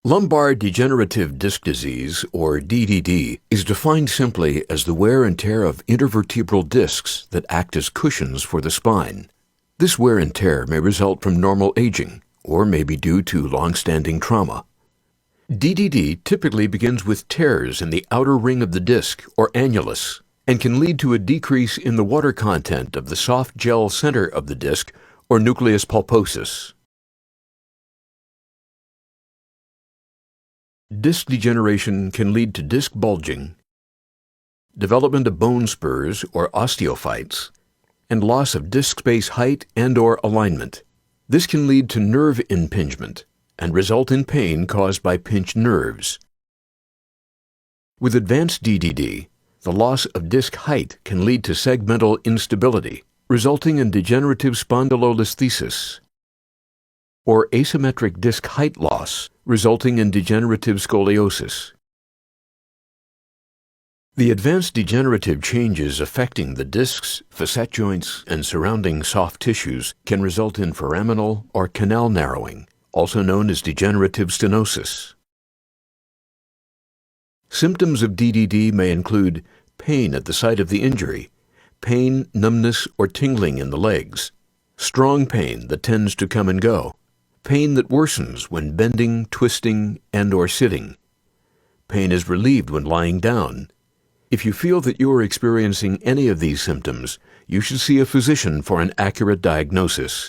Lumbar degenerative disc disease, or DDD, is defined simply as the wear and tear of intervertebral discs that act as cushions for the spine. This wear and tear may result from normal aging, or may be due to long-standing trauma. DDD typically begins with tears in the outer ring of the disc, or annulus, and can lead to a decrease in the water content of the soft gel center of the disc, or nucleus pulposus. Disc degeneration can lead to disc bulging, development of bone spurs or osteophytes, and loss of disc space height and/or alignment. This can lead to nerve impingement and result in pain caused by pinched nerves. With advanced DDD, the loss of disc height can lead to segmental instability, resulting in degenerative spondylolisthesis, or asymmetric disc height loss, resulting in degenerative scoliosis. The advanced degenerative changes affecting the discs, facet joints, and surrounding soft tissues can result in foraminal or canal narrowing, also known as degenerative stenosis. Symptoms of DDD may include pain at the site of the injury, pain, numbness, or tingling in the legs, strong pain that tends to come and go, pain that worsens when bending, twisting, and/or sitting. Pain is relieved when lying down. If you feel that you are experiencing any of these symptoms, you should see a physician for an accurate diagnosis.